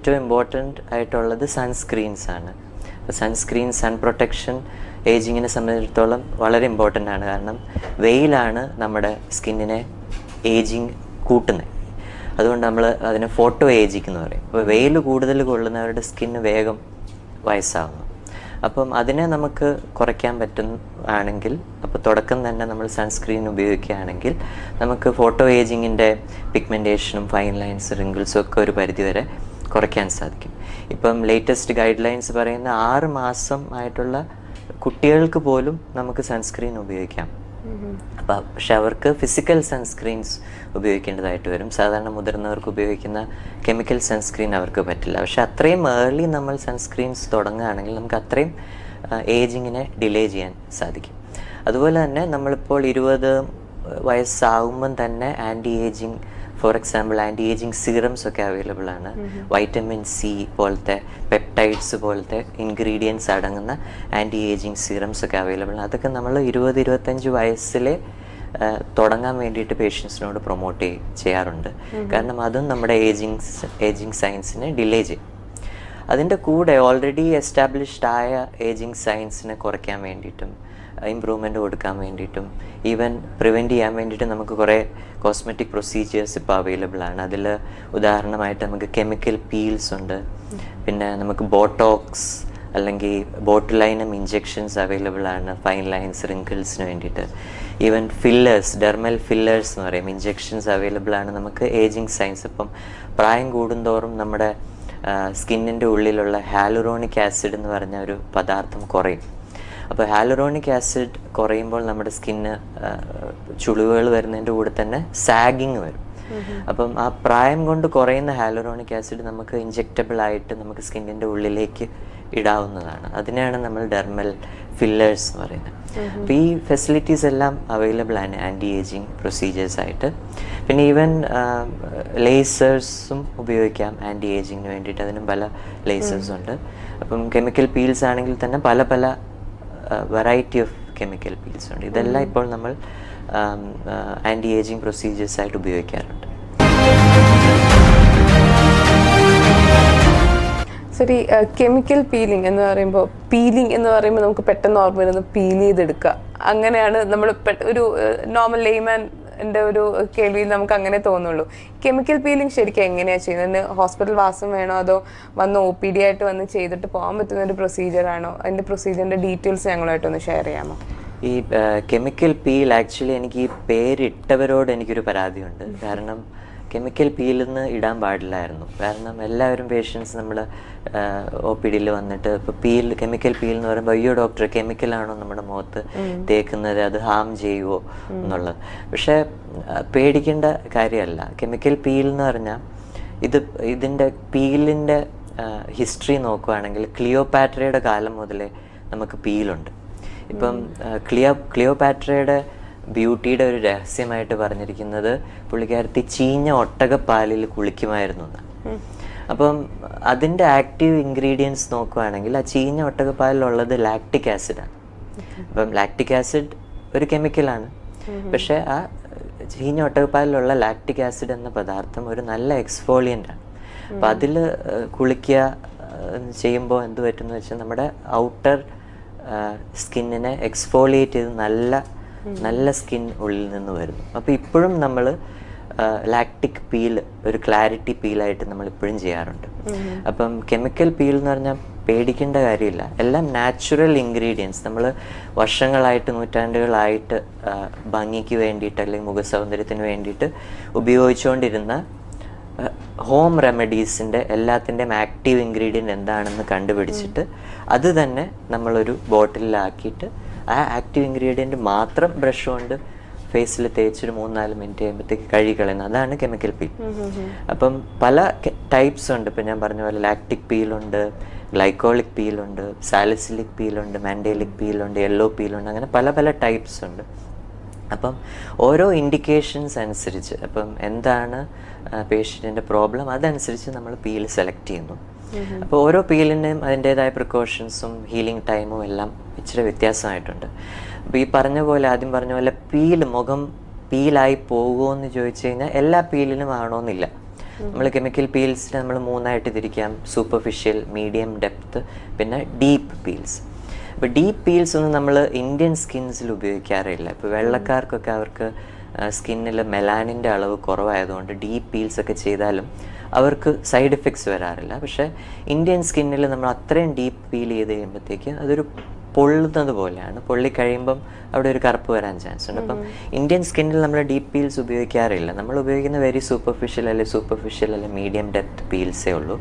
ഏറ്റവും ഇമ്പോർട്ടൻ്റ് ആയിട്ടുള്ളത് സൺസ്ക്രീൻസ് ആണ്. സൺസ്ക്രീൻ, സൺ പ്രൊട്ടക്ഷൻ ഏജിങ്ങിനെ സംബന്ധിച്ചിടത്തോളം വളരെ ഇമ്പോർട്ടൻ്റ് ആണ്. കാരണം വെയിലാണ് നമ്മുടെ സ്കിന്നിനെ ഏജിങ് കൂട്ടുന്നത്. അതുകൊണ്ട് നമ്മൾ അതിനെ ഫോട്ടോ ഏജിങ് എന്ന് പറയും. അപ്പോൾ വെയിൽ കൂടുതൽ കൊള്ളുന്നവരുടെ സ്കിന്ന് വേഗം വയസ്സാകുന്നു. അപ്പം അതിനെ നമുക്ക് കുറയ്ക്കാൻ പറ്റുകയാണെങ്കിൽ, അപ്പോൾ തുടക്കം തന്നെ നമ്മൾ സൺസ്ക്രീൻ ഉപയോഗിക്കുകയാണെങ്കിൽ നമുക്ക് ഫോട്ടോ ഏജിങ്ങിൻ്റെ പിഗ്മെൻറ്റേഷനും ഫൈൻ ലൈൻസ്, റിങ്കിൾസും ഒക്കെ ഒരു പരിധിവരെ കുറയ്ക്കാൻ സാധിക്കും. ഇപ്പം ലേറ്റസ്റ്റ് ഗൈഡ് ലൈൻസ് പറയുന്ന 6 മാസം ആയിട്ടുള്ള കുട്ടികൾക്ക് പോലും നമുക്ക് സൺസ്ക്രീൻ ഉപയോഗിക്കാം. അപ്പം പക്ഷെ അവർക്ക് ഫിസിക്കൽ സൺസ്ക്രീൻസ് ഉപയോഗിക്കേണ്ടതായിട്ട് വരും. സാധാരണ മുതിർന്നവർക്ക് ഉപയോഗിക്കുന്ന കെമിക്കൽ സൺസ്ക്രീൻ അവർക്ക് പറ്റില്ല. പക്ഷെ അത്രയും ഏർലി നമ്മൾ സൺസ്ക്രീൻസ് തുടങ്ങുകയാണെങ്കിൽ നമുക്ക് അത്രയും ഏജിങ്ങിനെ ഡിലേ ചെയ്യാൻ സാധിക്കും. അതുപോലെ തന്നെ നമ്മളിപ്പോൾ 20 വയസ്സാകുമ്പം തന്നെ anti ageing, for example anti ageing serums ഒക്കെ അവൈലബിൾ ആണ്. വൈറ്റമിൻ സി പോലത്തെ, പെപ്റ്റൈഡ്സ് പോലത്തെ ഇൻഗ്രീഡിയൻസ് അടങ്ങുന്ന ആൻറ്റി ഏജിങ് സീറംസ് ഒക്കെ അവൈലബിൾ ആണ്. അതൊക്കെ നമ്മൾ 20-25 വയസ്സിലെ തുടങ്ങാൻ വേണ്ടിയിട്ട് പേഷ്യൻസിനോട് പ്രൊമോട്ട് ചെയ്യാറുണ്ട്. കാരണം അതും നമ്മുടെ ഏജിങ് സയൻസിനെ ഡിലേ ചെയ്യും. അതിൻ്റെ കൂടെ ഓൾറെഡി എസ്റ്റാബ്ലിഷ്ഡ് ആയ ഏജിങ് സയൻസിനെ കുറയ്ക്കാൻ വേണ്ടിയിട്ടും ഇമ്പ്രൂവ്മെൻറ്റ് കൊടുക്കാൻ വേണ്ടിയിട്ടും ഈവൻ പ്രിവെൻറ്റ് ചെയ്യാൻ വേണ്ടിയിട്ട് നമുക്ക് കുറേ കോസ്മെറ്റിക് പ്രൊസീജിയേഴ്സ് ഇപ്പോൾ അവൈലബിൾ ആണ്. അതിൽ ഉദാഹരണമായിട്ട് നമുക്ക് കെമിക്കൽ പീൽസ് ഉണ്ട്, പിന്നെ നമുക്ക് ബോട്ടോക്സ് അല്ലെങ്കിൽ ബോട്ടുലൈനം ഇഞ്ചെക്ഷൻസ് അവൈലബിൾ ആണ് ഫൈൻ ലൈൻസ്, റിങ്കിൾസിന് വേണ്ടിയിട്ട്. ഈവൻ ഫില്ലേഴ്സ്, ഡെർമൽ ഫില്ലേഴ്സ് എന്ന് പറയും, ഇഞ്ചെക്ഷൻസ് അവൈലബിൾ ആണ് നമുക്ക് ഏജിങ് സയൻസ്. ഇപ്പം പ്രായം കൂടുന്തോറും നമ്മുടെ സ്കിന്നിൻ്റെ ഉള്ളിലുള്ള ഹാലുറോണിക് ആസിഡ് എന്ന് പറഞ്ഞ ഒരു പദാർത്ഥം കുറയും. അപ്പോൾ ഹാലുറോണിക് ആസിഡ് കുറയുമ്പോൾ നമ്മുടെ സ്കിന്ന് ചുളിവുകൾ വരുന്നതിൻ്റെ കൂടെ തന്നെ സാഗിങ് വരും. അപ്പം ആ പ്രായം കൊണ്ട് കുറയുന്ന ഹാലുറോണിക് ആസിഡ് നമുക്ക് ഇഞ്ചെക്റ്റബിൾ ആയിട്ട് നമുക്ക് സ്കിന്നിൻ്റെ ഉള്ളിലേക്ക് ഇടാവുന്നതാണ്. അതിനെയാണ് നമ്മൾ ഡെർമൽ ഫില്ലേഴ്സ് എന്ന് പറയുന്നത്. അപ്പോൾ ഈ ഫെസിലിറ്റീസ് എല്ലാം അവൈലബിൾ ആണ് ആൻറ്റി ഏജിങ് പ്രൊസീജിയേഴ്സ് ആയിട്ട്. പിന്നെ ഈവൻ ലേസേഴ്സും ഉപയോഗിക്കാം ആൻറ്റി ഏജിങ്ങിന് വേണ്ടിയിട്ട്. അതിനും പല ലേസേഴ്സും ഉണ്ട്. അപ്പം കെമിക്കൽ പീൽസ് ആണെങ്കിൽ തന്നെ പല പല വെറൈറ്റി ഓഫ് കെമിക്കൽ പീൽസ് ഉണ്ട്. ഇതെല്ലാം ഇപ്പോൾ നമ്മൾ ആൻറ്റി ഏജിങ് പ്രൊസീജിയേഴ്സ് ആയിട്ട് ഉപയോഗിക്കാറുണ്ട്. ശരി, കെമിക്കൽ പീലിംഗ് എന്ന് പറയുമ്പോൾ നമുക്ക് പെട്ടെന്ന് ഓർമ്മ വരുന്നത് പീൽ ചെയ്തെടുക്കുക. അങ്ങനെയാണ് നമ്മൾ ഒരു നോർമൽ ലേമാൻ്റെ ഒരു കേൾവിയിൽ നമുക്ക് അങ്ങനെ തോന്നുള്ളൂ. കെമിക്കൽ പീലിംഗ് ശരിക്കും എങ്ങനെയാണ് ചെയ്യുന്നത്? ഹോസ്പിറ്റൽ വാസം വേണോ, അതോ വന്ന് OPD ആയിട്ട് വന്ന് ചെയ്തിട്ട് പോകാൻ പറ്റുന്ന ഒരു പ്രൊസീജിയറാണോ? അതിൻ്റെ പ്രൊസീജിയറിൻ്റെ ഡീറ്റെയിൽസ് ഞങ്ങളുമായിട്ടൊന്ന് ഷെയർ ചെയ്യാമോ? ഈ കെമിക്കൽ പീൽ ആക്ച്വലി എനിക്ക് ഈ പേരിട്ടവരോട് എനിക്കൊരു പരാതിയുണ്ട്. കാരണം കെമിക്കൽ പീലെന്ന് ഇടാൻ പാടില്ലായിരുന്നു. കാരണം എല്ലാവരും പേഷ്യൻസ് നമ്മൾ OPDയിൽ വന്നിട്ട് ഇപ്പോൾ കെമിക്കൽ പീൽ എന്ന് പറയുമ്പോൾ അയ്യോ ഡോക്ടർ കെമിക്കലാണോ നമ്മുടെ മുഖത്ത് തേക്കുന്നത്, അത് ഹാം ചെയ്യുമോ എന്നുള്ളത്. പക്ഷേ പേടിക്കേണ്ട കാര്യമല്ല. കെമിക്കൽ പീൽ എന്ന് പറഞ്ഞാൽ ഇതിൻ്റെ പീലിൻ്റെ ഹിസ്റ്ററി നോക്കുകയാണെങ്കിൽ ക്ലിയോപാട്രയുടെ കാലം മുതലേ നമുക്ക് പീലുണ്ട്. ഇപ്പം ക്ലിയോപാട്രയുടെ ബ്യൂട്ടിയുടെ ഒരു രഹസ്യമായിട്ട് പറഞ്ഞിരിക്കുന്നത് പുള്ളിക്കാരത്തി ചീഞ്ഞ ഒട്ടകപ്പാലിൽ കുളിക്കുമായിരുന്നു എന്ന്. അപ്പം അതിൻ്റെ ആക്റ്റീവ് ഇൻഗ്രീഡിയൻസ് നോക്കുകയാണെങ്കിൽ ആ ചീഞ്ഞ ഒട്ടകപ്പാലിലുള്ളത് ലാക്റ്റിക് ആസിഡാണ്. അപ്പം ലാക്റ്റിക് ആസിഡ് ഒരു കെമിക്കലാണ്. പക്ഷേ ആ ചീഞ്ഞ ഒട്ടകപ്പാലിലുള്ള ലാക്റ്റിക് ആസിഡ് എന്ന പദാർത്ഥം ഒരു നല്ല എക്സ്ഫോളിയൻ്റ് ആണ്. അപ്പം അതിൽ കുളിക്കുക ചെയ്യുമ്പോൾ എന്ത് പറ്റുമെന്ന് വെച്ചാൽ നമ്മുടെ ഔട്ടർ സ്കിന്നിനെ എക്സ്ഫോളിയേറ്റ് ചെയ്ത് നല്ല സ്കിൻ ഉള്ളിൽ നിന്ന് വരുന്നു. അപ്പോൾ ഇപ്പോഴും നമ്മൾ ലാക്റ്റിക് പീൽ ഒരു ക്ലാരിറ്റി പീലായിട്ട് നമ്മൾ ഇപ്പോഴും ചെയ്യാറുണ്ട്. അപ്പം കെമിക്കൽ പീൽ എന്ന് പറഞ്ഞാൽ പേടിക്കേണ്ട കാര്യമില്ല. എല്ലാം നാച്ചുറൽ ഇൻഗ്രീഡിയൻസ് നമ്മൾ വർഷങ്ങളായിട്ട് നൂറ്റാണ്ടുകളായിട്ട് ഭംഗിക്ക് വേണ്ടിയിട്ട് അല്ലെങ്കിൽ മുഖസൗന്ദര്യത്തിന് വേണ്ടിയിട്ട് ഉപയോഗിച്ചുകൊണ്ടിരുന്ന ഹോം റെമഡീസിൻ്റെ എല്ലാത്തിൻ്റെയും ആക്റ്റീവ് ഇൻഗ്രീഡിയൻ്റ് എന്താണെന്ന് കണ്ടുപിടിച്ചിട്ട് അത് തന്നെ നമ്മളൊരു ബോട്ടിലാക്കിയിട്ട് ആ ആക്റ്റീവ് ഇൻഗ്രീഡിയൻറ്റ് മാത്രം ബ്രഷ് കൊണ്ട് ഫേസിൽ തേച്ചൊരു 3-4 മിനിറ്റ് കഴിയുമ്പോഴത്തേക്ക് കഴുകിക്കളയുന്നത്, അതാണ് കെമിക്കൽ പീൽ. അപ്പം പല ടൈപ്സ് ഉണ്ട്. ഇപ്പം ഞാൻ പറഞ്ഞ പോലെ ലാക്റ്റിക് പീലുണ്ട്, ഗ്ലൈക്കോളിക് പീലുണ്ട്, സാലിസിലിക് പീലുണ്ട്, മാൻഡേലിക് പീലുണ്ട്, യെല്ലോ പീലുണ്ട്, അങ്ങനെ പല പല ടൈപ്സ് ഉണ്ട്. അപ്പം ഓരോ ഇൻഡിക്കേഷൻസ് അനുസരിച്ച്, അപ്പം എന്താണ് പേഷ്യൻറ്റിൻ്റെ പ്രോബ്ലം അതനുസരിച്ച് നമ്മൾ പീൽ സെലക്ട് ചെയ്യുന്നു. അപ്പോൾ ഓരോ പീലിൻ്റെയും അതിൻ്റേതായ പ്രിക്കോഷൻസും ഹീലിംഗ് ടൈമും എല്ലാം ഇച്ചിരി വ്യത്യാസമായിട്ടുണ്ട്. അപ്പോൾ ഈ ആദ്യം പറഞ്ഞ പോലെ മുഖം പീലായി പോകുമോ എന്ന് ചോദിച്ചു കഴിഞ്ഞാൽ എല്ലാ പീലിനും ആണോന്നില്ല. നമ്മൾ കെമിക്കൽ പീൽസിൽ നമ്മൾ 3ആയിട്ട് തിരിക്കാം: സൂപ്പർഫിഷ്യൽ, മീഡിയം ഡെപ്ത്, പിന്നെ ഡീപ്പ് പീൽസ്. ഇപ്പോൾ ഡീപ്പ് പീൽസ് ഒന്നും നമ്മൾ ഇന്ത്യൻ സ്കിൻസിൽ ഉപയോഗിക്കാറില്ല. ഇപ്പോൾ വെള്ളക്കാർക്കൊക്കെ അവർക്ക് സ്കിന്നിൽ മെലാനിൻ്റെ അളവ് കുറവായതുകൊണ്ട് ഡീപ്പ് പീൽസ് ഒക്കെ ചെയ്താലും അവർക്ക് സൈഡ് എഫക്ട്സ് വരാറില്ല. പക്ഷേ ഇന്ത്യൻ സ്കിന്നിൽ നമ്മൾ അത്രയും ഡീപ്പ് പീൽ ചെയ്ത് കഴിയുമ്പോഴത്തേക്ക് അതൊരു പൊള്ളുന്നത് പോലെയാണ്. പൊള്ളിക്കഴിയുമ്പം അവിടെ ഒരു കറുപ്പ് വരാൻ ചാൻസ് ഉണ്ട്. അപ്പം ഇന്ത്യൻ സ്കിന്നിൽ നമ്മൾ ഡീപ്പ് പീൽസ് ഉപയോഗിക്കാറില്ല. നമ്മൾ ഉപയോഗിക്കുന്ന വെരി സൂപ്പർഫിഷ്യൽ അല്ലെ മീഡിയം ഡെപ്ത് പീൽസേ ഉള്ളൂ.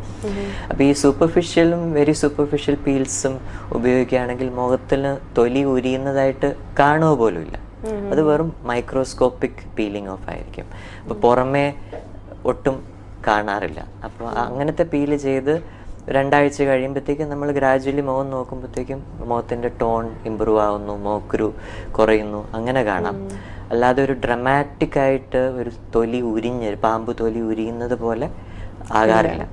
അപ്പോൾ ഈ സൂപ്പർഫിഷ്യലും വെരി സൂപ്പർഫിഷ്യൽ പീൽസും ഉപയോഗിക്കുകയാണെങ്കിൽ മുഖത്തിന് തൊലി ഉരിയുന്നതായിട്ട് കാണുക പോലും ഇല്ല. അത് വെറും മൈക്രോസ്കോപ്പിക് പീലിംഗ് ഓഫ് ആയിരിക്കും. അപ്പോൾ പുറമേ ഒട്ടും കാണാറില്ല. അപ്പോൾ അങ്ങനത്തെ പീല് ചെയ്ത് 2 ആഴ്ച കഴിയുമ്പോഴത്തേക്കും നമ്മൾ ഗ്രാജുവലി മുഖം നോക്കുമ്പോഴത്തേക്കും മുഖത്തിൻ്റെ ടോൺ ഇമ്പ്രൂവ് ആവുന്നു, മോക്കുരു കുറയുന്നു, അങ്ങനെ കാണാം. അല്ലാതെ ഒരു ഡ്രമാറ്റിക് ആയിട്ട് ഒരു പാമ്പ് തൊലി ഉരിയുന്നത് പോലെ ആകാറില്ല.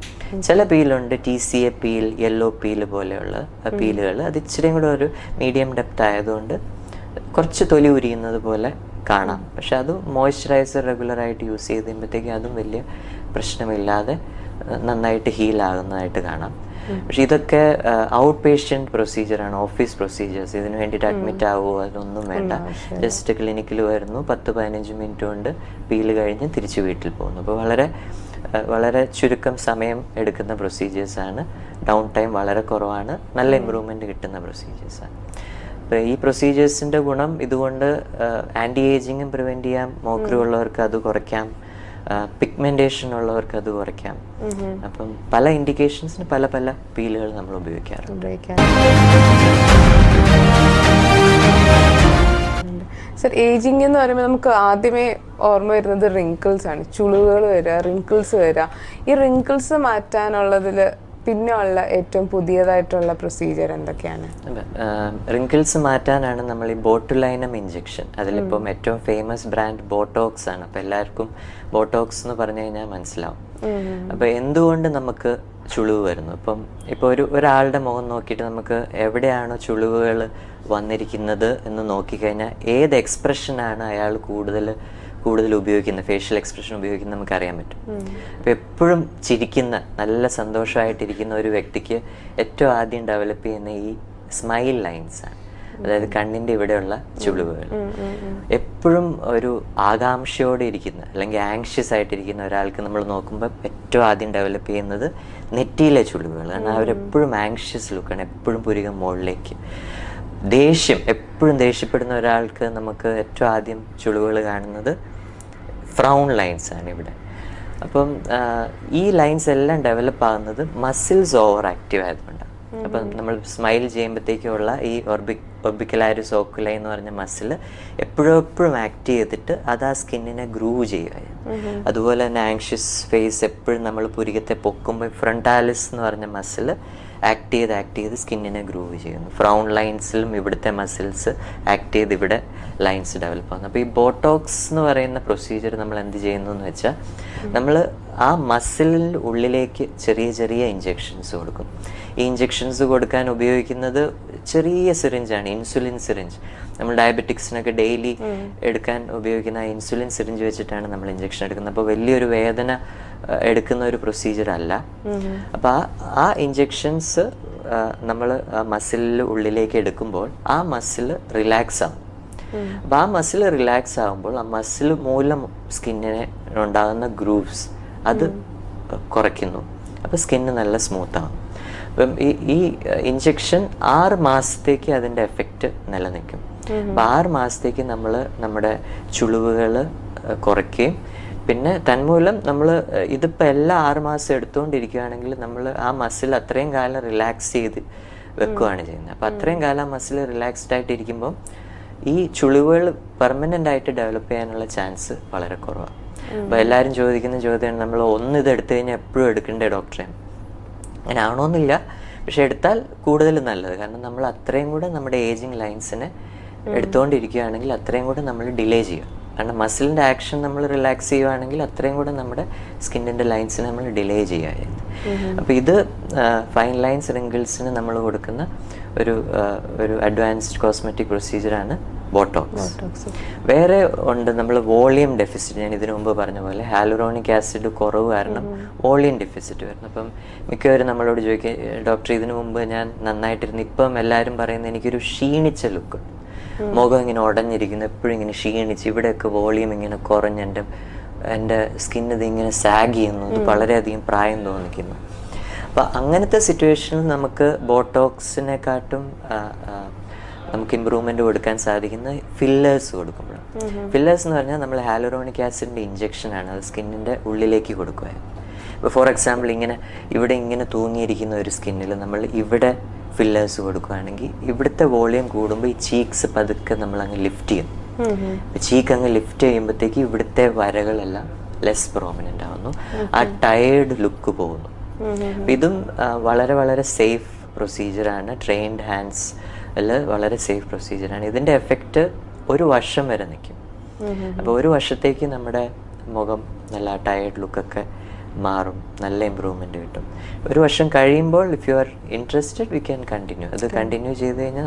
ചില പീലുണ്ട്, TCA പീൽ, യെല്ലോ പീല് പോലെയുള്ള പീലുകൾ. അത് ഇച്ചിരിയും കൂടെ ഒരു മീഡിയം ഡെപ്ത് ആയതുകൊണ്ട് കുറച്ച് തൊലി ഉരിയുന്നത് പോലെ കാണാം. പക്ഷെ അത് മോയ്സ്ചറൈസർ റെഗുലറായിട്ട് യൂസ് ചെയ്ത് കഴിയുമ്പോഴത്തേക്കും അതും വലിയ പ്രശ്നമില്ലാതെ നന്നായിട്ട് ഹീൽ ആകുന്നതായിട്ട് കാണാം. പക്ഷെ ഇതൊക്കെ ഔട്ട് പേഷ്യൻറ്റ് പ്രൊസീജിയറാണ്, ഓഫീസ് പ്രൊസീജിയേഴ്സ്. ഇതിന് വേണ്ടിയിട്ട് അഡ്മിറ്റ് ആവുമോ അതൊന്നും വേണ്ട. ജസ്റ്റ് ക്ലിനിക്കിൽ വരുന്നു, 10-15 മിനിറ്റ് കൊണ്ട് പീല് കഴിഞ്ഞ് തിരിച്ച് വീട്ടിൽ പോകുന്നു. അപ്പോൾ വളരെ ചുരുക്കം സമയം എടുക്കുന്ന പ്രൊസീജിയേഴ്സാണ്. ഡൗൺ ടൈം വളരെ കുറവാണ്. നല്ല ഇമ്പ്രൂവ്മെൻറ്റ് കിട്ടുന്ന പ്രൊസീജിയേഴ്സാണ്. അപ്പോൾ ഈ പ്രൊസീജിയേഴ്സിൻ്റെ ഗുണം ഇതുകൊണ്ട് ആൻറ്റി ഏജിങ്ങും പ്രിവെൻറ്റ് ചെയ്യാം, മോക്കുരു ഉള്ളവർക്ക് അത് കുറയ്ക്കാം, പിഗ്മെന്റേഷൻ ഉള്ളവർക്ക് അത് കുറയ്ക്കാം. അപ്പം പല ഇൻഡിക്കേഷൻസിന് പല പീലുകൾ നമ്മൾ ഉപയോഗിക്കാറുണ്ട്. സർ, ഏജിങ് എന്ന് പറയുമ്പോൾ നമുക്ക് ആദ്യമേ ഓർമ്മ വരുന്നത് റിങ്കിൾസ് ആണ്. ചുളിവുകൾ വരിക, റിങ്കിൾസ് വരിക. ഈ റിങ്കിൾസ് മാറ്റാനുള്ളതിൽ പിന്നെ ഉള്ള ഏറ്റവും പുതിയതായിട്ടുള്ള പ്രൊസീജിയർ എന്തൊക്കെയാണ്? റിങ്കിൾസ് മാറ്റാനാണ് നമ്മൾ ഈ ബോട്ടുലൈനം ഇഞ്ചെക്ഷൻ. അതിലിപ്പം ഏറ്റവും ഫേമസ് ബ്രാൻഡ് ബോട്ടോക്സ് ആണ്. അപ്പം എല്ലാവർക്കും ബോട്ടോക്സ് എന്ന് പറഞ്ഞു കഴിഞ്ഞാൽ മനസ്സിലാവും. അപ്പം എന്തുകൊണ്ട് നമുക്ക് ചുളിവ് വരുന്നു? ഇപ്പോൾ ഒരാളുടെ മുഖം നോക്കിയിട്ട് നമുക്ക് എവിടെയാണോ ചുളിവുകൾ വന്നിരിക്കുന്നത് എന്ന് നോക്കിക്കഴിഞ്ഞാൽ ഏത് എക്സ്പ്രഷനാണ് അയാൾ കൂടുതൽ ഉപയോഗിക്കുന്നത്, ഫേഷ്യൽ എക്സ്പ്രഷൻ ഉപയോഗിക്കുന്നത് നമുക്കറിയാൻ പറ്റും. അപ്പോൾ എപ്പോഴും ചിരിക്കുന്ന, നല്ല സന്തോഷമായിട്ടിരിക്കുന്ന ഒരു വ്യക്തിക്ക് ഏറ്റവും ആദ്യം ഡെവലപ്പ് ചെയ്യുന്ന ഈ സ്മൈൽ ലൈൻസ് ആണ്. അതായത് കണ്ണിൻ്റെ ഇവിടെയുള്ള ചുളിവുകൾ. എപ്പോഴും ഒരു ആകാംക്ഷയോടെ ഇരിക്കുന്ന അല്ലെങ്കിൽ ആങ്ഷ്യസ് ആയിട്ടിരിക്കുന്ന ഒരാൾക്ക് നമ്മൾ നോക്കുമ്പോൾ ഏറ്റവും ആദ്യം ഡെവലപ്പ് ചെയ്യുന്നത് നെറ്റിയിലെ ചുളിവുകൾ. കാരണം അവരെപ്പോഴും ആങ്ഷ്യസ് ലുക്കാണ്, എപ്പോഴും പുരികം മുകളിലേക്ക്. എപ്പോഴും ദേഷ്യപ്പെടുന്ന ഒരാൾക്ക് നമുക്ക് ഏറ്റവും ആദ്യം ചുളിവുകൾ കാണുന്നത് ഫ്രൗൺ ലൈൻസ് ആണ് ഇവിടെ. അപ്പം ഈ ലൈൻസ് എല്ലാം ഡെവലപ്പ് ആകുന്നത് മസിൽസ് ഓവർ ആക്റ്റീവ് ആയതുകൊണ്ടാണ്. അപ്പം നമ്മൾ സ്മൈൽ ചെയ്യുമ്പോഴത്തേക്കുള്ള ഈ ഒർബിക്കുലാരിസ് ഓക്കുലൈ എന്ന് പറഞ്ഞ മസിൽ എപ്പോഴും ആക്ട് ചെയ്തിട്ട് അത് ആ സ്കിന്നിനെ ഗ്രൂവ് ചെയ്യുകയാണ്. അതുപോലെ തന്നെ ആങ്ഷ്യസ് ഫേസ് എപ്പോഴും നമ്മൾ പുരികത്തെ പൊക്കുമ്പോൾ ഫ്രണ്ടാലിസ് എന്ന് പറഞ്ഞ മസിൽ ആക്ട് ചെയ്ത് സ്കിന്നിനെ ഗ്രൂവ് ചെയ്യുന്നു. ഫ്രൗൺ ലൈൻസിലും ഇവിടുത്തെ മസിൽസ് ആക്ട് ചെയ്ത് ഇവിടെ ലൈൻസ് ഡെവലപ്പ് ആകുന്നു. അപ്പോൾ ഈ ബോട്ടോക്സ് എന്ന് പറയുന്ന പ്രൊസീജിയർ നമ്മൾ എന്ത് ചെയ്യുന്നു എന്ന് വെച്ചാൽ നമ്മൾ ആ മസിലിൻ്റെ ഉള്ളിലേക്ക് ചെറിയ ഇഞ്ചെക്ഷൻസ് കൊടുക്കും. ഈ ഇഞ്ചെക്ഷൻസ് കൊടുക്കാൻ ഉപയോഗിക്കുന്നത് ചെറിയ സിറിഞ്ചാണ്, ഇൻസുലിൻ സിറിഞ്ച്. നമ്മൾ ഡയബറ്റിക്സിനൊക്കെ ഡെയിലി എടുക്കാൻ ഉപയോഗിക്കുന്ന ആ ഇൻസുലിൻ സിറിഞ്ച് വെച്ചിട്ടാണ് നമ്മൾ ഇഞ്ചെക്ഷൻ എടുക്കുന്നത്. അപ്പോൾ വലിയൊരു വേദന എടുക്കുന്ന ഒരു പ്രൊസീജിയർ അല്ല. അപ്പോൾ ആ ഇഞ്ചെക്ഷൻസ് നമ്മൾ മസിലിൽ ഉള്ളിലേക്ക് എടുക്കുമ്പോൾ ആ മസിൽ റിലാക്സ് ആവും. അപ്പോൾ ആ മസിൽ റിലാക്സ് ആകുമ്പോൾ ആ മസിൽ മൂലം സ്കിന്നിന് ഉണ്ടാകുന്ന ഗ്രൂവ്സ് അത് കുറയ്ക്കുന്നു. അപ്പോൾ സ്കിന്ന് നല്ല സ്മൂത്ത് ആവും. അപ്പം ഈ ഇഞ്ചെക്ഷൻ 6 മാസത്തേക്ക് അതിൻ്റെ എഫക്റ്റ് നിലനിൽക്കും. അപ്പം 6 മാസത്തേക്ക് നമ്മൾ നമ്മുടെ ചുളിവുകൾ കുറയ്ക്കുകയും പിന്നെ തന്മൂലം നമ്മൾ ഇതിപ്പോൾ എല്ലാ 6 മാസം എടുത്തുകൊണ്ടിരിക്കുകയാണെങ്കിൽ നമ്മൾ ആ മസിൽ അത്രയും കാലം റിലാക്സ് ചെയ്ത് വെക്കുകയാണ് ചെയ്യുന്നത്. അപ്പോൾ അത്രയും കാലം ആ മസിൽ റിലാക്സ്ഡ് ആയിട്ടിരിക്കുമ്പോൾ ഈ ചുളിവുകൾ പെർമനൻ്റ് ആയിട്ട് ഡെവലപ്പ് ചെയ്യാനുള്ള ചാൻസ് വളരെ കുറവാണ്. അപ്പോൾ എല്ലാവരും ചോദിക്കുന്ന ചോദ്യമാണ്, നമ്മൾ ഇത് എടുത്തു കഴിഞ്ഞാൽ എപ്പോഴും എടുക്കണ്ടേ ഡോക്ടറെ? അങ്ങനെ ആണോന്നില്ല, പക്ഷെ എടുത്താൽ കൂടുതൽ നല്ലത്. കാരണം നമ്മൾ അത്രയും കൂടെ നമ്മുടെ ഏജിങ് ലൈൻസിനെ എടുത്തുകൊണ്ടിരിക്കുകയാണെങ്കിൽ അത്രയും കൂടെ നമ്മൾ ഡിലേ ചെയ്യും. കാരണം മസിലിൻ്റെ ആക്ഷൻ നമ്മൾ റിലാക്സ് ചെയ്യുകയാണെങ്കിൽ അത്രയും കൂടെ നമ്മുടെ സ്കിന്നിൻ്റെ ലൈൻസിനെ നമ്മൾ ഡിലേ ചെയ്യുകയായിരുന്നു. അപ്പോൾ ഇത് ഫൈൻ ലൈൻസ് റിങ്കിൾസിന് നമ്മൾ കൊടുക്കുന്ന ഒരു അഡ്വാൻസ്ഡ് കോസ്മെറ്റിക് പ്രൊസീജിയറാണ് ബോട്ടോക്സ്. വേറെ ഉണ്ട് നമ്മൾ വോളിയം ഡെഫിസിറ്റ്, ഞാൻ ഇതിനു മുമ്പ് പറഞ്ഞ പോലെ ഹാലുറോണിക് ആസിഡ് കുറവ് കാരണം വോളിയം ഡെഫിസിറ്റ് വരുന്നു. അപ്പം മിക്കവരും നമ്മളോട് ചോദിക്കുക, ഡോക്ടർ ഇതിനു മുമ്പ് ഞാൻ നന്നായിട്ടിരുന്നു, ഇപ്പം എല്ലാവരും പറയുന്നത് എനിക്കൊരു ക്ഷീണിച്ച ലുക്ക്, മുഖം ഇങ്ങനെ ഉടഞ്ഞിരിക്കുന്നു, എപ്പോഴും ഇങ്ങനെ ക്ഷീണിച്ച്, ഇവിടെയൊക്കെ വോളിയം ഇങ്ങനെ കുറഞ്ഞ് എൻ്റെ സ്കിൻ ഇത് ഇങ്ങനെ സാഗ് ചെയ്യുന്നു, ഇത് വളരെയധികം പ്രായം തോന്നിക്കുന്നു. അപ്പം അങ്ങനത്തെ സിറ്റുവേഷനിൽ നമുക്ക് ബോട്ടോക്സിനെക്കാട്ടും നമുക്ക് ഇമ്പ്രൂവ്മെൻ്റ് കൊടുക്കാൻ സാധിക്കുന്ന ഫില്ലേഴ്സ് കൊടുക്കുമ്പോഴാണ്. ഫില്ലേഴ്സ് എന്ന് പറഞ്ഞാൽ നമ്മൾ ഹാലുറോണിക് ആസിഡിൻ്റെ ഇഞ്ചെക്ഷനാണ്, അത് സ്കിന്നിൻ്റെ ഉള്ളിലേക്ക് കൊടുക്കുക. ഇപ്പോൾ ഫോർ എക്സാമ്പിൾ ഇവിടെ ഇങ്ങനെ തൂങ്ങിയിരിക്കുന്ന ഒരു സ്കിന്നിൽ നമ്മൾ ഇവിടെ ഫില്ലേഴ്സ് കൊടുക്കുകയാണെങ്കിൽ ഇവിടുത്തെ വോളിയം കൂടുമ്പോൾ ഈ ചീക്സ് പതുക്കെ നമ്മൾ അങ്ങ് ലിഫ്റ്റ് ചെയ്യും. ചീക്ക് അങ്ങ് ലിഫ്റ്റ് ചെയ്യുമ്പോഴത്തേക്ക് ഇവിടുത്തെ വരകളെല്ലാം ലെസ് പ്രോമിനൻ്റ് ആവുന്നു, ആ ടയേർഡ് ലുക്ക് പോകുന്നു. ഇതും വളരെ വളരെ സേഫ് പ്രൊസീജിയറാണ്, ട്രെയിൻഡ് ഹാൻഡ്സ് വളരെ സേഫ് പ്രൊസീജിയറാണ്. ഇതിൻ്റെ എഫക്റ്റ് 1 വർഷം വരെ നിൽക്കും. അപ്പോൾ 1 വർഷത്തേക്ക് നമ്മുടെ മുഖം നല്ല ടയേർഡ് ലുക്കൊക്കെ മാറും, നല്ല ഇമ്പ്രൂവ്മെൻറ്റ് കിട്ടും. 1 വർഷം കഴിയുമ്പോൾ if you are interested we can continue. അത് കണ്ടിന്യൂ ചെയ്ത് കഴിഞ്ഞാൽ